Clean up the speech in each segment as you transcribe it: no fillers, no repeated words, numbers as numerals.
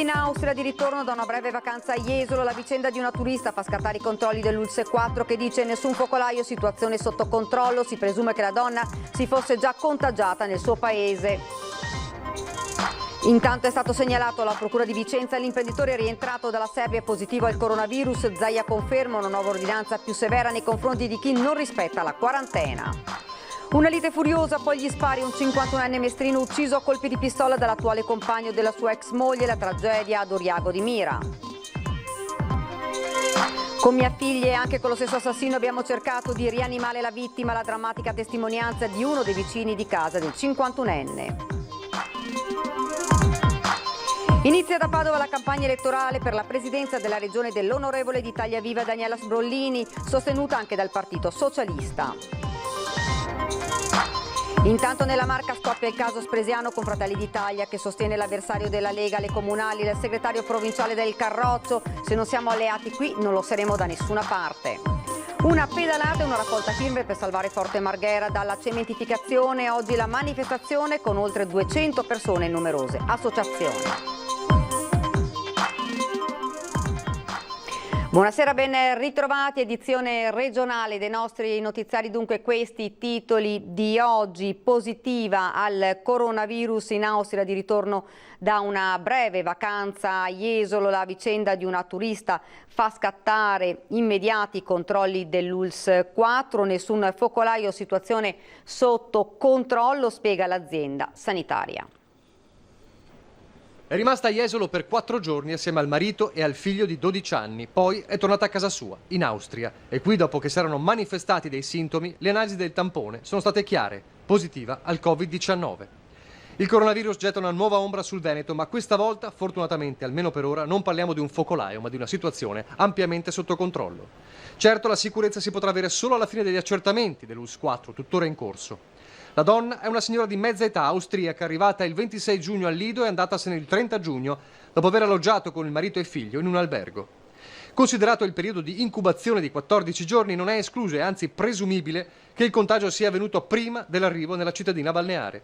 in Austria, di ritorno da una breve vacanza a Jesolo. La vicenda di una turista fa scattare i controlli dell'ULSS 4 che dice nessun focolaio, situazione sotto controllo. Si presume che la donna si fosse già contagiata nel suo paese. Intanto è stato segnalato alla Procura di Vicenza l'imprenditore rientrato dalla Serbia positivo al coronavirus. Zaia conferma una nuova ordinanza più severa nei confronti di chi non rispetta la quarantena. Una lite furiosa, poi gli spari, un 51enne mestrino ucciso a colpi di pistola dall'attuale compagno della sua ex moglie, la tragedia ad Oriago di Mira. Con mia figlia e anche con lo stesso assassino abbiamo cercato di rianimare la vittima, la drammatica testimonianza di uno dei vicini di casa del 51enne. Inizia da Padova la campagna elettorale per la presidenza della regione dell'onorevole d'Italia Viva Daniela Sbrollini, sostenuta anche dal Partito Socialista. Intanto nella Marca scoppia il caso Spresiano con Fratelli d'Italia che sostiene l'avversario della Lega alle comunali, il segretario provinciale del Carroccio. Se non siamo alleati qui non lo saremo da nessuna parte. Una pedalata e una raccolta firme per salvare Forte Marghera dalla cementificazione. Oggi la manifestazione con oltre 200 persone e numerose associazioni. Buonasera, ben ritrovati, edizione regionale dei nostri notiziari. Dunque questi i titoli di oggi: positiva al coronavirus in Austria di ritorno da una breve vacanza a Jesolo. La vicenda di una turista fa scattare immediati controlli dell'ULSS 4, nessun focolaio, situazione sotto controllo, spiega l'azienda sanitaria. È rimasta a Jesolo per 4 giorni assieme al marito e al figlio di 12 anni, poi è tornata a casa sua, in Austria. E qui, dopo che si erano manifestati dei sintomi, le analisi del tampone sono state chiare, positiva al Covid-19. Il coronavirus getta una nuova ombra sul Veneto, ma questa volta, fortunatamente, almeno per ora, non parliamo di un focolaio, ma di una situazione ampiamente sotto controllo. Certo, la sicurezza si potrà avere solo alla fine degli accertamenti dell'ULSS 4, tuttora in corso. La donna è una signora di mezza età austriaca, arrivata il 26 giugno al Lido e andatasene il 30 giugno, dopo aver alloggiato con il marito e figlio in un albergo. Considerato il periodo di incubazione di 14 giorni, non è escluso e anzi presumibile che il contagio sia avvenuto prima dell'arrivo nella cittadina balneare.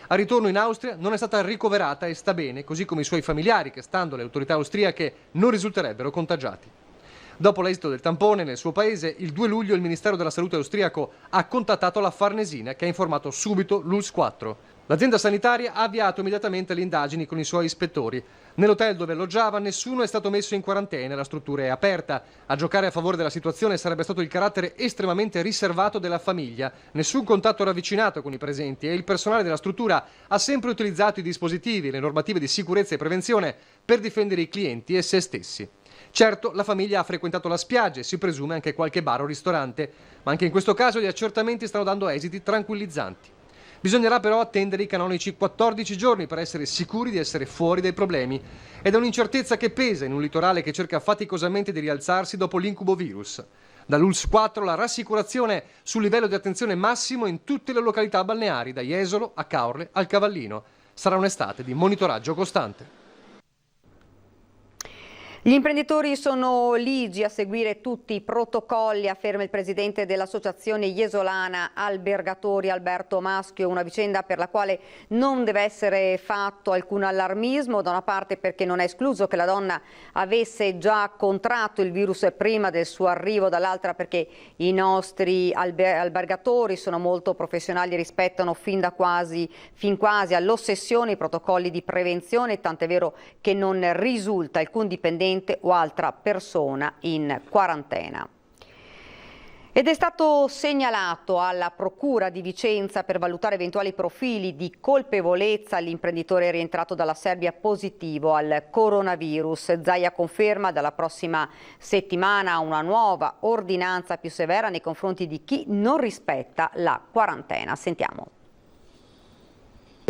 Al ritorno in Austria non è stata ricoverata e sta bene, così come i suoi familiari che, stando alle autorità austriache, non risulterebbero contagiati. Dopo l'esito del tampone nel suo paese, il 2 luglio il Ministero della Salute austriaco ha contattato la Farnesina, che ha informato subito l'ULSS 4. L'azienda sanitaria ha avviato immediatamente le indagini con i suoi ispettori. Nell'hotel dove alloggiava nessuno è stato messo in quarantena, la struttura è aperta. A giocare a favore della situazione sarebbe stato il carattere estremamente riservato della famiglia. Nessun contatto ravvicinato con i presenti e il personale della struttura ha sempre utilizzato i dispositivi e le normative di sicurezza e prevenzione per difendere i clienti e se stessi. Certo, la famiglia ha frequentato la spiaggia e si presume anche qualche bar o ristorante, ma anche in questo caso gli accertamenti stanno dando esiti tranquillizzanti. Bisognerà però attendere i canonici 14 giorni per essere sicuri di essere fuori dai problemi ed è un'incertezza che pesa in un litorale che cerca faticosamente di rialzarsi dopo l'incubo virus. Dall'ULSS 4 la rassicurazione sul livello di attenzione massimo in tutte le località balneari, da Jesolo a Caorle al Cavallino. Sarà un'estate di monitoraggio costante. Gli imprenditori sono ligi a seguire tutti i protocolli, afferma il presidente dell'associazione jesolana Albergatori Alberto Maschio, una vicenda per la quale non deve essere fatto alcun allarmismo, da una parte perché non è escluso che la donna avesse già contratto il virus prima del suo arrivo, dall'altra perché i nostri albergatori sono molto professionali e rispettano fin quasi all'ossessione i protocolli di prevenzione, tant'è vero che non risulta alcun dipendente o altra persona in quarantena. Ed è stato segnalato alla Procura di Vicenza per valutare eventuali profili di colpevolezza l'imprenditore rientrato dalla Serbia positivo al coronavirus. Zaia conferma dalla prossima settimana una nuova ordinanza più severa nei confronti di chi non rispetta la quarantena. Sentiamo.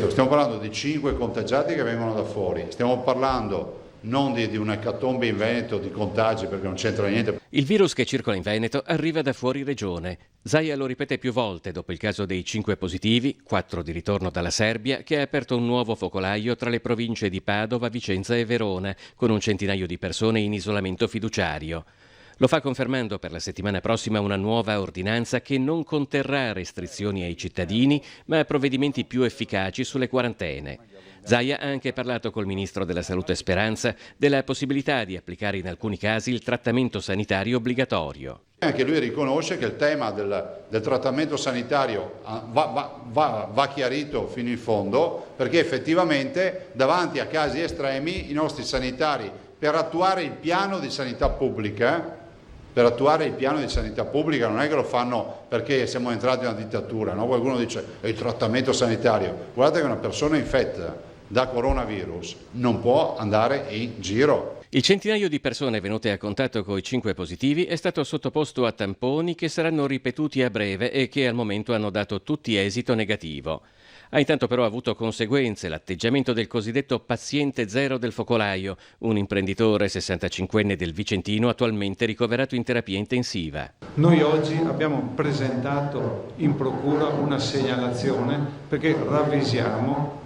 Stiamo parlando di 5 contagiati che vengono da fuori, stiamo parlando non di un'ecatombe in Veneto, di contagi, perché non c'entra niente. Il virus che circola in Veneto arriva da fuori regione. Zaia lo ripete più volte dopo il caso dei 5 positivi, 4 di ritorno dalla Serbia, che ha aperto un nuovo focolaio tra le province di Padova, Vicenza e Verona, con un centinaio di persone in isolamento fiduciario. Lo fa confermando per la settimana prossima una nuova ordinanza che non conterrà restrizioni ai cittadini, ma provvedimenti più efficaci sulle quarantene. Zaia ha anche parlato col ministro della Salute Speranza della possibilità di applicare in alcuni casi il trattamento sanitario obbligatorio. Anche lui riconosce che il tema del trattamento sanitario va chiarito fino in fondo, perché effettivamente davanti a casi estremi i nostri sanitari, per attuare il piano di sanità pubblica, non è che lo fanno perché siamo entrati in una dittatura, no? Qualcuno dice è il trattamento sanitario. Guardate che una persona infetta da coronavirus non può andare in giro. Il centinaio di persone venute a contatto con i 5 positivi è stato sottoposto a tamponi che saranno ripetuti a breve e che al momento hanno dato tutti esito negativo. Ha intanto però avuto conseguenze l'atteggiamento del cosiddetto paziente zero del focolaio, un imprenditore 65enne del Vicentino attualmente ricoverato in terapia intensiva. Noi oggi abbiamo presentato in procura una segnalazione perché ravvisiamo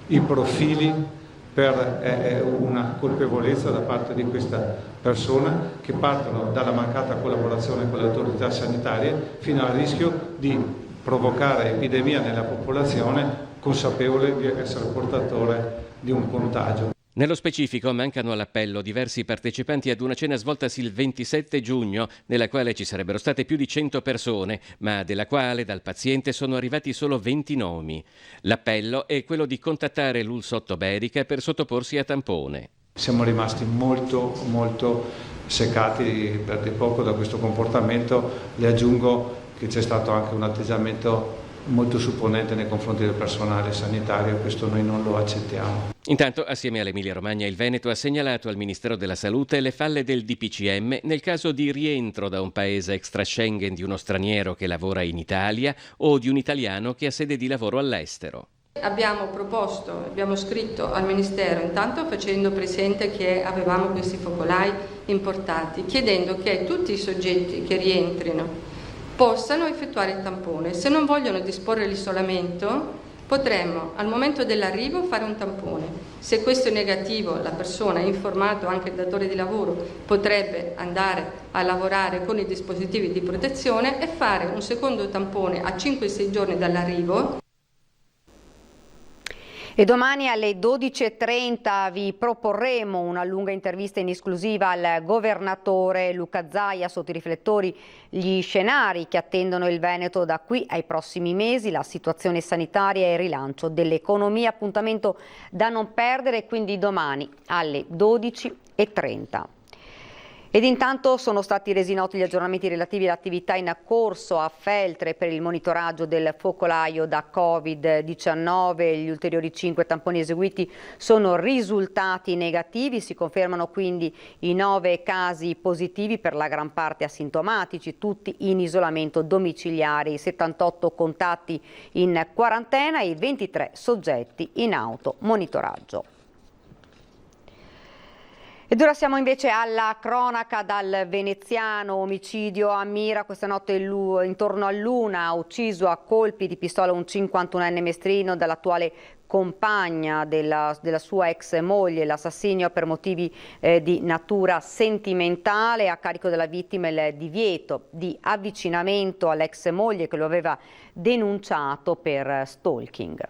i profili per una colpevolezza da parte di questa persona che partono dalla mancata collaborazione con le autorità sanitarie fino al rischio di provocare epidemia nella popolazione consapevole di essere portatore di un contagio. Nello specifico mancano all'appello diversi partecipanti ad una cena svoltasi il 27 giugno, nella quale ci sarebbero state più di 100 persone, ma della quale dal paziente sono arrivati solo 20 nomi. L'appello è quello di contattare l'ULSS Ottoberica per sottoporsi a tampone. Siamo rimasti molto seccati per di poco da questo comportamento. Le aggiungo che c'è stato anche un atteggiamento molto supponente nei confronti del personale sanitario, questo noi non lo accettiamo. Intanto, assieme all'Emilia Romagna, il Veneto ha segnalato al Ministero della Salute le falle del DPCM nel caso di rientro da un paese extra Schengen di uno straniero che lavora in Italia o di un italiano che ha sede di lavoro all'estero. Abbiamo scritto al Ministero intanto facendo presente che avevamo questi focolai importati, chiedendo che tutti i soggetti che rientrino possano effettuare il tampone. Se non vogliono disporre l'isolamento, potremmo al momento dell'arrivo fare un tampone. Se questo è negativo, la persona, informato anche il datore di lavoro, potrebbe andare a lavorare con i dispositivi di protezione e fare un secondo tampone a 5-6 giorni dall'arrivo. E domani alle 12.30 vi proporremo una lunga intervista in esclusiva al governatore Luca Zaia, sotto i riflettori gli scenari che attendono il Veneto da qui ai prossimi mesi, la situazione sanitaria e il rilancio dell'economia. Appuntamento da non perdere, quindi domani alle 12.30. Ed intanto sono stati resi noti gli aggiornamenti relativi all'attività in corso a Feltre per il monitoraggio del focolaio da Covid-19. Gli ulteriori 5 tamponi eseguiti sono risultati negativi, si confermano quindi i 9 casi positivi, per la gran parte asintomatici, tutti in isolamento domiciliare, i 78 contatti in quarantena e i 23 soggetti in automonitoraggio. Ed ora siamo invece alla cronaca dal veneziano. Omicidio a Mira, questa notte intorno all'1 ha ucciso a colpi di pistola un 51enne mestrino dall'attuale compagna della sua ex moglie. L'assassinio per motivi di natura sentimentale. A carico della vittima il divieto di avvicinamento all'ex moglie che lo aveva denunciato per stalking.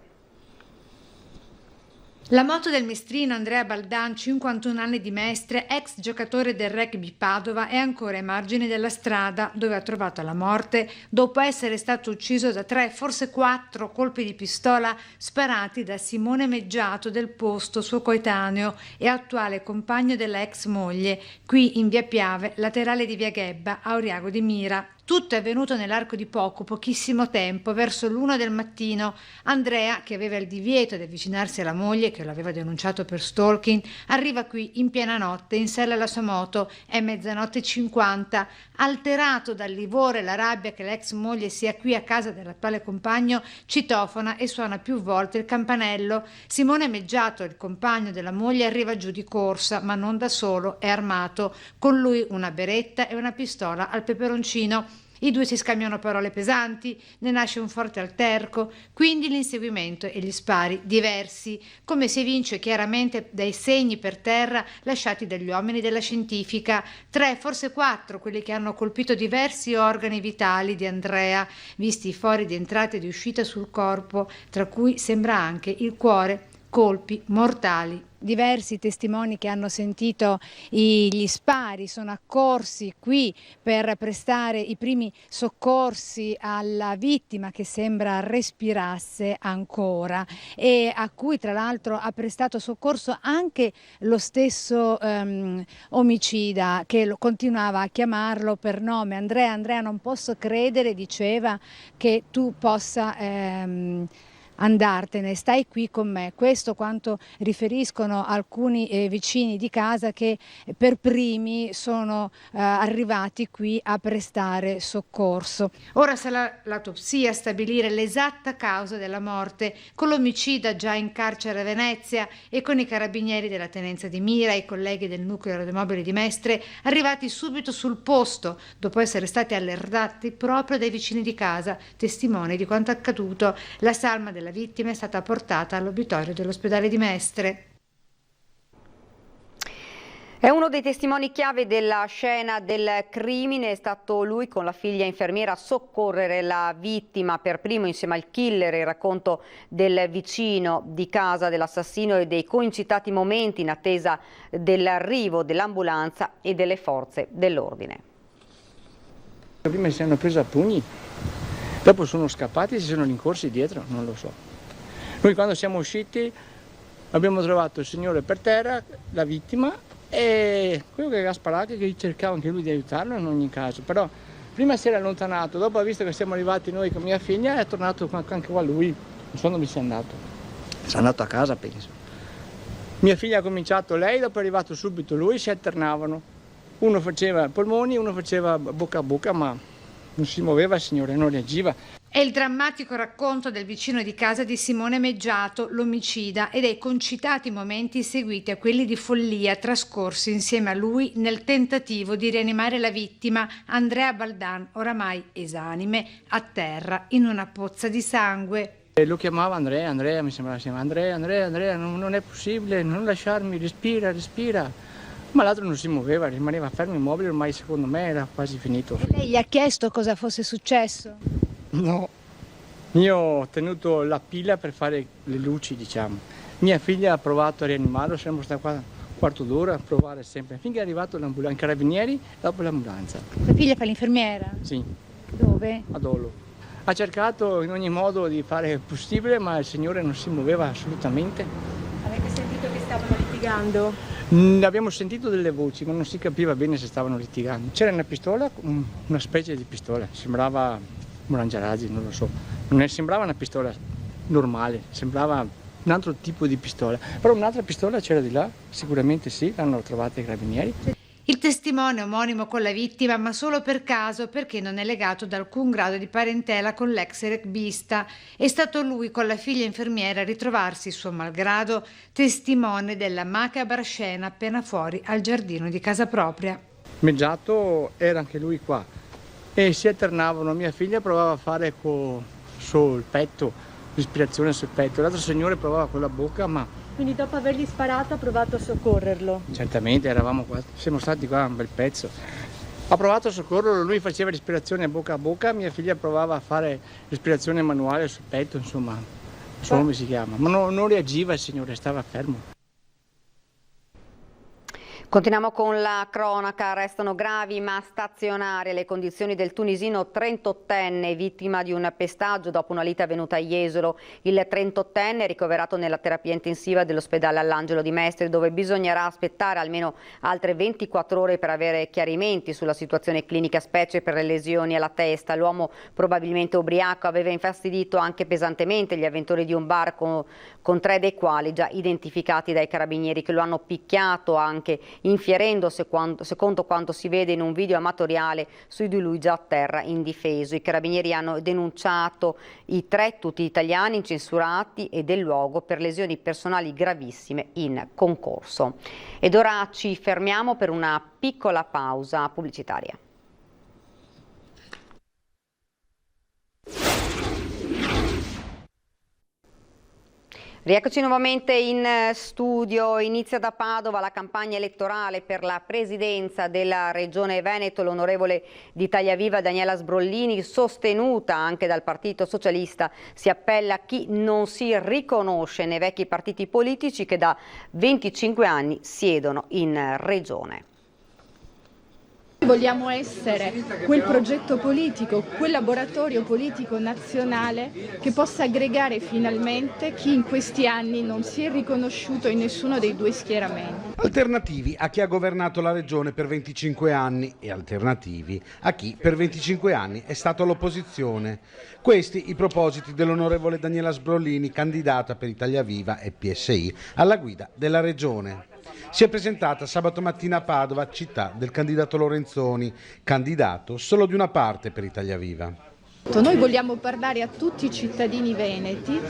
La moto del mestrino Andrea Baldan, 51 anni di Mestre, ex giocatore del Rugby Padova, è ancora ai margini della strada, dove ha trovato la morte dopo essere stato ucciso da 3, forse 4 colpi di pistola sparati da Simone Meggiato del posto, suo coetaneo e attuale compagno della ex moglie, qui in via Piave, laterale di via Ghebba, a Oriago di Mira. Tutto è avvenuto nell'arco di pochissimo tempo, verso l'1 del mattino. Andrea, che aveva il divieto di avvicinarsi alla moglie, che lo aveva denunciato per stalking, arriva qui in piena notte, in sella alla sua moto, è 00:50. Alterato dal livore e la rabbia che l'ex moglie sia qui a casa dell'attuale compagno, citofona e suona più volte il campanello. Simone Meggiato, il compagno della moglie, arriva giù di corsa, ma non da solo, è armato. Con lui una beretta e una pistola al peperoncino. I due si scambiano parole pesanti, ne nasce un forte alterco, quindi l'inseguimento e gli spari diversi, come si evince chiaramente dai segni per terra lasciati dagli uomini della scientifica. 3, forse 4, quelli che hanno colpito diversi organi vitali di Andrea, visti i fori di entrata e di uscita sul corpo, tra cui sembra anche il cuore. colpi mortali. Diversi testimoni che hanno sentito gli spari sono accorsi qui per prestare i primi soccorsi alla vittima che sembra respirasse ancora e a cui tra l'altro ha prestato soccorso anche lo stesso omicida, che continuava a chiamarlo per nome. Andrea, non posso credere, diceva, che tu possa andartene, stai qui con me. Questo quanto riferiscono alcuni vicini di casa che per primi sono arrivati qui a prestare soccorso. Ora sarà l'autopsia a stabilire l'esatta causa della morte, con l'omicida già in carcere a Venezia e con i carabinieri della tenenza di Mira e i colleghi del nucleo aeromobile di Mestre arrivati subito sul posto dopo essere stati allertati proprio dai vicini di casa, testimoni di quanto accaduto. La salma della vittima è stata portata all'obitorio dell'ospedale di Mestre. È uno dei testimoni chiave della scena del crimine, è stato lui con la figlia infermiera a soccorrere la vittima per primo insieme al killer. Il racconto del vicino di casa dell'assassino e dei coincitati momenti in attesa dell'arrivo dell'ambulanza e delle forze dell'ordine. Prima si hanno preso a pugni, dopo sono scappati e si sono rincorsi dietro, non lo so. Noi quando siamo usciti abbiamo trovato il signore per terra, la vittima, e quello che aveva sparato, che cercava anche lui di aiutarlo in ogni caso, però prima si era allontanato, dopo ha visto che siamo arrivati noi con mia figlia è tornato anche qua lui, non so dove sia andato, è andato a casa penso. Mia figlia ha cominciato lei, dopo è arrivato subito lui, si alternavano, uno faceva polmoni, uno faceva bocca a bocca, ma non si muoveva il signore, non reagiva. È il drammatico racconto del vicino di casa di Simone Meggiato, l'omicida, ed dei concitati momenti seguiti a quelli di follia trascorsi insieme a lui nel tentativo di rianimare la vittima, Andrea Baldan, oramai esanime, a terra in una pozza di sangue. E lo chiamava Andrea, mi sembrava si chiamava Andrea, non è possibile, non lasciarmi, respira. Ma l'altro non si muoveva, rimaneva fermo immobile, ormai secondo me era quasi finito. E lei gli ha chiesto cosa fosse successo? No, io ho tenuto la pila per fare le luci, diciamo. Mia figlia ha provato a rianimarlo, siamo stati qua un quarto d'ora a provare sempre, finché è arrivato l'ambulanza, i carabinieri, dopo l'ambulanza. Sua figlia fa l'infermiera? Sì. Dove? A Dolo. Ha cercato in ogni modo di fare il possibile, ma il signore non si muoveva assolutamente. Avete sentito che stavano litigando? Abbiamo sentito delle voci, ma non si capiva bene se stavano litigando. C'era una pistola, una specie di pistola, sembrava un lanciarazzi, non lo so. Non sembrava una pistola normale, sembrava un altro tipo di pistola. Però un'altra pistola c'era di là, sicuramente sì, l'hanno trovata i carabinieri. Il testimone è omonimo con la vittima, ma solo per caso, perché non è legato ad alcun grado di parentela con l'ex rugbista. È stato lui con la figlia infermiera a ritrovarsi, suo malgrado, testimone della macabra scena appena fuori al giardino di casa propria. Meggiato era anche lui qua e si alternavano. Mia figlia provava a fare sul petto, respirazione sul petto, l'altro signore provava con la bocca, ma... Quindi dopo avergli sparato ha provato a soccorrerlo? Certamente, eravamo qua, siamo stati qua un bel pezzo. Ha provato a soccorrerlo, lui faceva respirazione bocca a bocca, mia figlia provava a fare respirazione manuale sul petto, insomma, non so come si chiama, ma non reagiva il signore, stava fermo. Continuiamo con la cronaca, restano gravi ma stazionarie le condizioni del tunisino 38enne vittima di un pestaggio dopo una lite avvenuta a Jesolo. Il 38enne è ricoverato nella terapia intensiva dell'ospedale All'Angelo di Mestre, dove bisognerà aspettare almeno altre 24 ore per avere chiarimenti sulla situazione clinica, specie per le lesioni alla testa. L'uomo, probabilmente ubriaco, aveva infastidito anche pesantemente gli avventori di un bar con 3 dei quali già identificati dai carabinieri, che lo hanno picchiato anche infierendo, secondo quanto si vede in un video amatoriale, su di lui già a terra indifeso. I carabinieri hanno denunciato i 3, tutti italiani, incensurati e del luogo per lesioni personali gravissime in concorso. Ed ora ci fermiamo per una piccola pausa pubblicitaria. Rieccoci nuovamente in studio. Inizia da Padova la campagna elettorale per la presidenza della Regione Veneto. L'onorevole di Italia Viva Daniela Sbrollini, sostenuta anche dal Partito Socialista, si appella a chi non si riconosce nei vecchi partiti politici che da 25 anni siedono in Regione. Vogliamo essere quel progetto politico, quel laboratorio politico nazionale che possa aggregare finalmente chi in questi anni non si è riconosciuto in nessuno dei due schieramenti. Alternativi a chi ha governato la regione per 25 anni e alternativi a chi per 25 anni è stato all'opposizione. Questi i propositi dell'onorevole Daniela Sbrollini, candidata per Italia Viva e PSI alla guida della regione. Si è presentata sabato mattina a Padova, città del candidato Lorenzoni, candidato solo di una parte per Italia Viva. Noi vogliamo parlare a tutti i cittadini veneti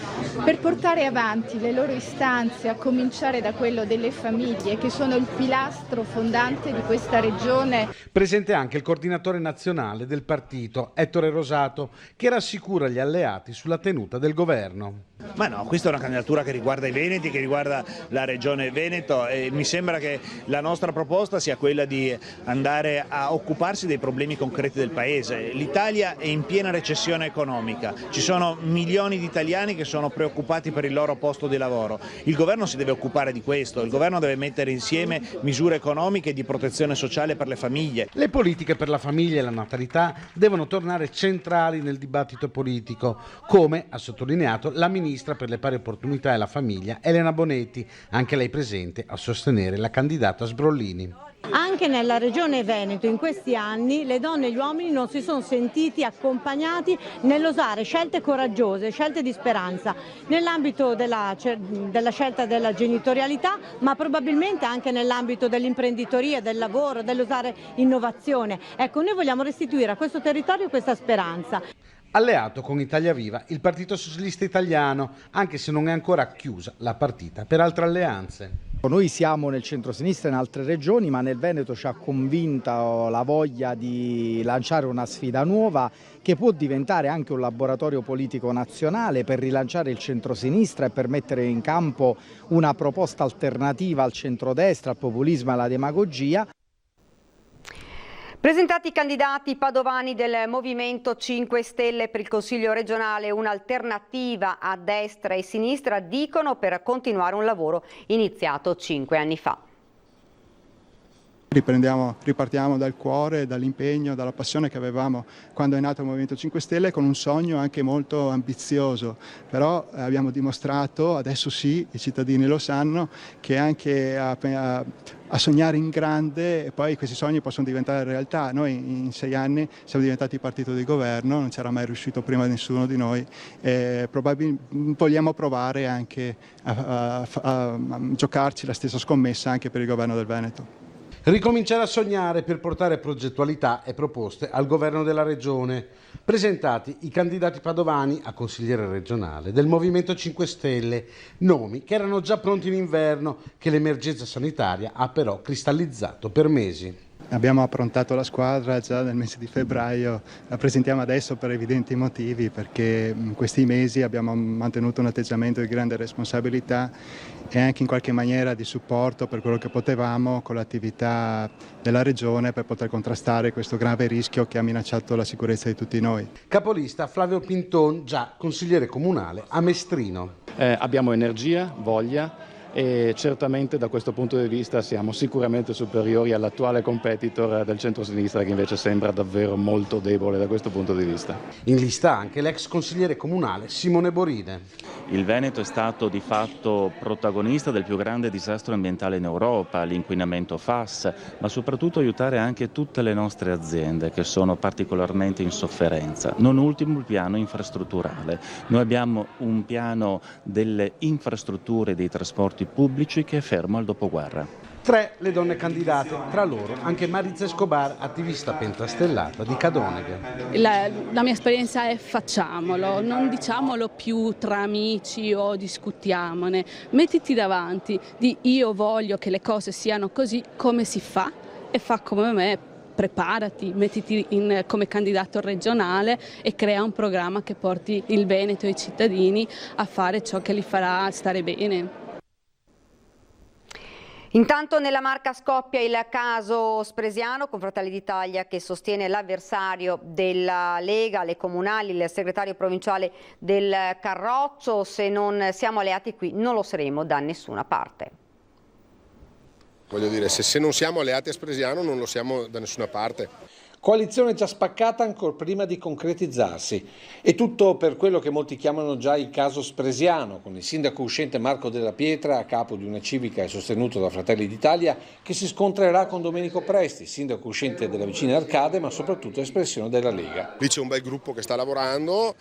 per portare avanti le loro istanze, a cominciare da quello delle famiglie, che sono il pilastro fondante di questa regione. Presente anche il coordinatore nazionale del partito, Ettore Rosato, che rassicura gli alleati sulla tenuta del governo. Ma no, questa è una candidatura che riguarda i veneti, che riguarda la regione Veneto, e mi sembra che la nostra proposta sia quella di andare a occuparsi dei problemi concreti del paese. L'Italia è in piena recessione economica, ci sono milioni di italiani che sono preoccupati per il loro posto di lavoro. Il governo si deve occupare di questo, il governo deve mettere insieme misure economiche e di protezione sociale per le famiglie. Le politiche per la famiglia e la natalità devono tornare centrali nel dibattito politico, come ha sottolineato la ministra per le pari opportunità e la famiglia Elena Bonetti, anche lei presente a sostenere la candidata Sbrollini. Anche nella regione Veneto in questi anni le donne e gli uomini non si sono sentiti accompagnati nell'osare scelte coraggiose, scelte di speranza, nell'ambito della scelta della genitorialità, ma probabilmente anche nell'ambito dell'imprenditoria, del lavoro, dell'osare innovazione. Ecco, noi vogliamo restituire a questo territorio questa speranza. Alleato con Italia Viva il Partito Socialista Italiano, anche se non è ancora chiusa la partita per altre alleanze. Noi siamo nel centro-sinistra in altre regioni, ma nel Veneto ci ha convinta la voglia di lanciare una sfida nuova che può diventare anche un laboratorio politico nazionale per rilanciare il centro-sinistra e per mettere in campo una proposta alternativa al centrodestra, al populismo e alla demagogia. Presentati i candidati padovani del Movimento 5 Stelle per il Consiglio regionale, un'alternativa a destra e sinistra, dicono, per continuare un lavoro iniziato 5 anni fa. Ripartiamo dal cuore, dall'impegno, dalla passione che avevamo quando è nato il Movimento 5 Stelle, con un sogno anche molto ambizioso, però abbiamo dimostrato, adesso sì, i cittadini lo sanno, che anche a sognare in grande e poi questi sogni possono diventare realtà. Noi in 6 anni siamo diventati partito di governo, non c'era mai riuscito prima nessuno di noi, vogliamo provare anche a giocarci la stessa scommessa anche per il governo del Veneto. Ricominciare a sognare per portare progettualità e proposte al governo della regione. Presentati i candidati padovani a consigliere regionale del Movimento 5 Stelle, nomi che erano già pronti in inverno, che l'emergenza sanitaria ha però cristallizzato per mesi. Abbiamo approntato la squadra già nel mese di febbraio, la presentiamo adesso per evidenti motivi, perché in questi mesi abbiamo mantenuto un atteggiamento di grande responsabilità e anche in qualche maniera di supporto per quello che potevamo con l'attività della regione per poter contrastare questo grave rischio che ha minacciato la sicurezza di tutti noi. Capolista Flavio Pinton, già consigliere comunale a Mestrino. Abbiamo energia, voglia. E certamente da questo punto di vista siamo sicuramente superiori all'attuale competitor del centro-sinistra, che invece sembra davvero molto debole da questo punto di vista. In lista anche l'ex consigliere comunale Simone Borine. Il Veneto è stato di fatto protagonista del più grande disastro ambientale in Europa, l'inquinamento FAS, ma soprattutto aiutare anche tutte le nostre aziende che sono particolarmente in sofferenza. Non ultimo il piano infrastrutturale. Noi abbiamo un piano delle infrastrutture dei trasporti pubblici che è fermo al dopoguerra. 3 le donne candidate, tra loro anche Maritza Escobar, attivista pentastellata di Cadonega. La mia esperienza è facciamolo, non diciamolo più tra amici o discutiamone, mettiti davanti, di io voglio che le cose siano così, come si fa, e fa come me, preparati, mettiti come candidato regionale e crea un programma che porti il Veneto e i cittadini a fare ciò che li farà stare bene. Intanto nella Marca scoppia il caso Spresiano con Fratelli d'Italia che sostiene l'avversario della Lega, le comunali, il segretario provinciale del Carroccio. Se non siamo alleati qui non lo saremo da nessuna parte. Voglio dire, se non siamo alleati a Spresiano non lo siamo da nessuna parte. Coalizione già spaccata ancora prima di concretizzarsi. E tutto per quello che molti chiamano già il caso Spresiano, con il sindaco uscente Marco Della Pietra a capo di una civica e sostenuto da Fratelli d'Italia che si scontrerà con Domenico Presti, sindaco uscente della vicina Arcade ma soprattutto espressione della Lega. Lì c'è un bel gruppo che sta lavorando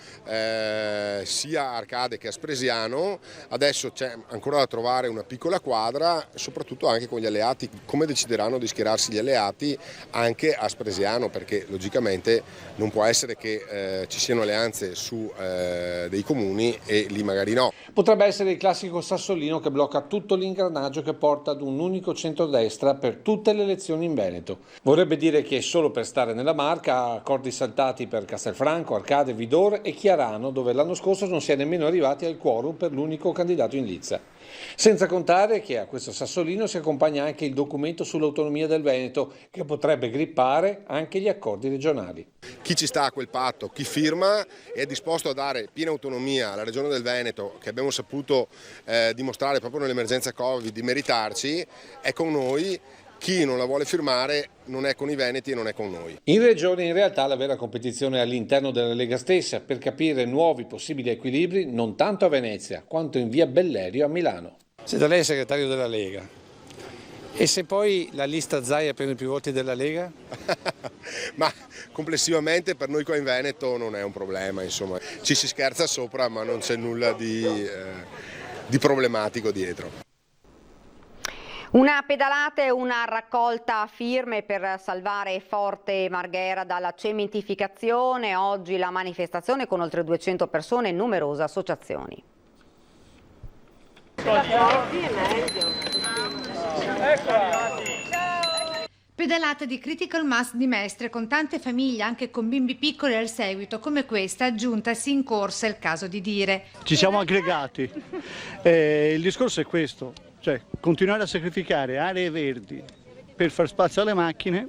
sia a Arcade che a Spresiano, adesso c'è ancora da trovare una piccola quadra, soprattutto anche con gli alleati, come decideranno di schierarsi gli alleati anche a Spresiano, perché logicamente non può essere che ci siano alleanze su dei comuni e lì magari no. Potrebbe essere il classico sassolino che blocca tutto l'ingranaggio che porta ad un unico centrodestra per tutte le elezioni in Veneto. Vorrebbe dire che solo per stare nella Marca accordi saltati per Castelfranco, Arcade, Vidor e Chiarano, dove l'anno scorso non si è nemmeno arrivati al quorum per l'unico candidato in lizza. Senza contare che a questo sassolino si accompagna anche il documento sull'autonomia del Veneto che potrebbe grippare anche gli accordi regionali. Chi ci sta a quel patto, chi firma è disposto a dare piena autonomia alla Regione del Veneto, che abbiamo saputo dimostrare proprio nell'emergenza Covid di meritarci, è con noi. Chi non la vuole firmare non è con i veneti e non è con noi. In Regione in realtà la vera competizione è all'interno della Lega stessa per capire nuovi possibili equilibri non tanto a Venezia quanto in via Bellerio a Milano. Se da lei è segretario della Lega e se poi la lista Zaia prende più voti della Lega? Ma complessivamente per noi qua in Veneto non è un problema, insomma. Ci si scherza sopra ma non c'è nulla di problematico dietro. Una pedalata e una raccolta firme per salvare Forte Marghera dalla cementificazione. Oggi la manifestazione con oltre 200 persone e numerose associazioni. Pedalata di Critical Mass di Mestre con tante famiglie, anche con bimbi piccoli al seguito, come questa, aggiuntasi in corsa il caso di dire. Ci siamo aggregati. Il discorso è questo. Cioè, continuare a sacrificare aree verdi per far spazio alle macchine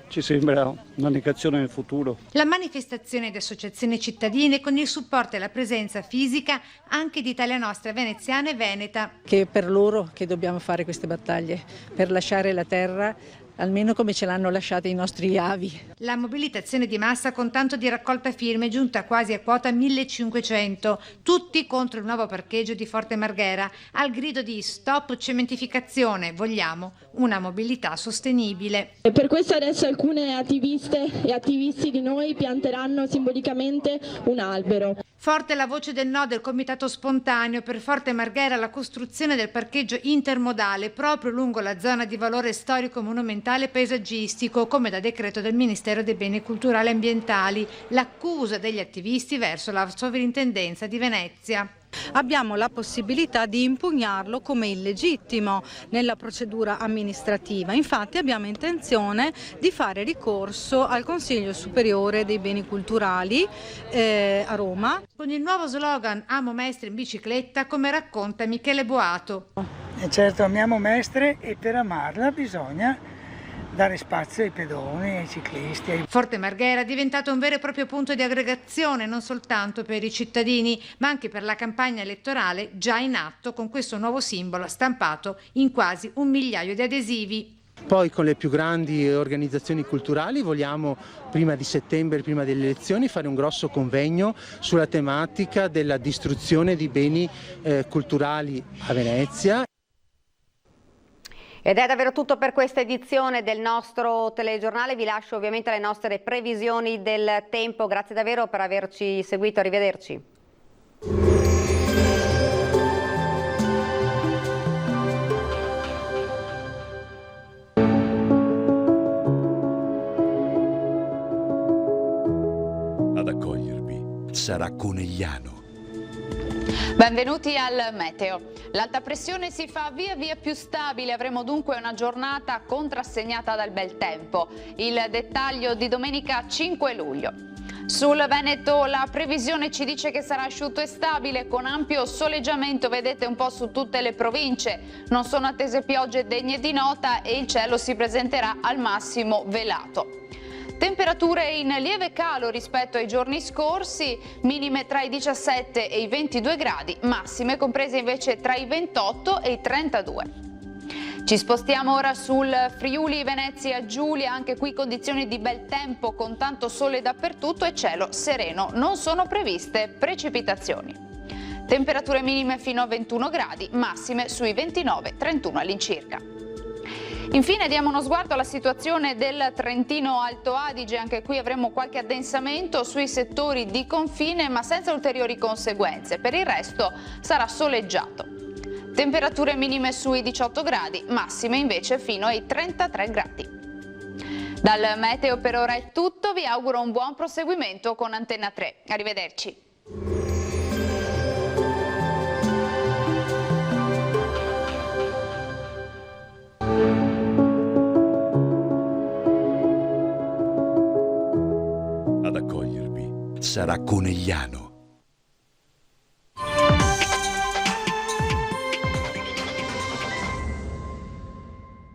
ci sembra una negazione nel futuro. La manifestazione di associazioni cittadine con il supporto e la presenza fisica anche di Italia Nostra, veneziana e veneta. Che è per loro che dobbiamo fare queste battaglie, per lasciare la terra almeno come ce l'hanno lasciata i nostri avi. La mobilitazione di massa con tanto di raccolta firme è giunta quasi a quota 1500, tutti contro il nuovo parcheggio di Forte Marghera, al grido di stop cementificazione, vogliamo una mobilità sostenibile. E per questo adesso alcune attiviste e attivisti di noi pianteranno simbolicamente un albero. Forte la voce del no del comitato spontaneo per Forte Marghera, la costruzione del parcheggio intermodale proprio lungo la zona di valore storico, monumentale e paesaggistico, come da decreto del Ministero dei Beni Culturali e Ambientali. L'accusa degli attivisti verso la sovrintendenza di Venezia. Abbiamo la possibilità di impugnarlo come illegittimo nella procedura amministrativa. Infatti abbiamo intenzione di fare ricorso al Consiglio Superiore dei Beni Culturali a Roma. Con il nuovo slogan Amo Mestre in bicicletta, come racconta Michele Boato. E certo amiamo Mestre e per amarla bisogna dare spazio ai pedoni, ai ciclisti. Forte Marghera è diventato un vero e proprio punto di aggregazione non soltanto per i cittadini ma anche per la campagna elettorale già in atto con questo nuovo simbolo stampato in quasi 1 migliaio di adesivi. Poi con le più grandi organizzazioni culturali vogliamo prima di settembre, prima delle elezioni, fare un grosso convegno sulla tematica della distruzione di beni culturali a Venezia. Ed è davvero tutto per questa edizione del nostro telegiornale. Vi lascio ovviamente le nostre previsioni del tempo. Grazie davvero per averci seguito. Arrivederci. Ad accogliervi sarà Conegliano. Benvenuti al meteo. L'alta pressione si fa via via più stabile, avremo dunque una giornata contrassegnata dal bel tempo. Il dettaglio di domenica 5 luglio. Sul Veneto la previsione ci dice che sarà asciutto e stabile con ampio soleggiamento, vedete un po' su tutte le province. Non sono attese piogge degne di nota e il cielo si presenterà al massimo velato. Temperature in lieve calo rispetto ai giorni scorsi, minime tra i 17 e i 22 gradi, massime comprese invece tra i 28 e i 32. Ci spostiamo ora sul Friuli Venezia Giulia, anche qui condizioni di bel tempo con tanto sole dappertutto e cielo sereno, non sono previste precipitazioni. Temperature minime fino a 21 gradi, massime sui 29-31 all'incirca. Infine diamo uno sguardo alla situazione del Trentino Alto Adige, anche qui avremo qualche addensamento sui settori di confine ma senza ulteriori conseguenze, per il resto sarà soleggiato. Temperature minime sui 18 gradi, massime invece fino ai 33 gradi. Dal meteo per ora è tutto, vi auguro un buon proseguimento con Antenna 3. Arrivederci. Ad accogliervi sarà Conegliano,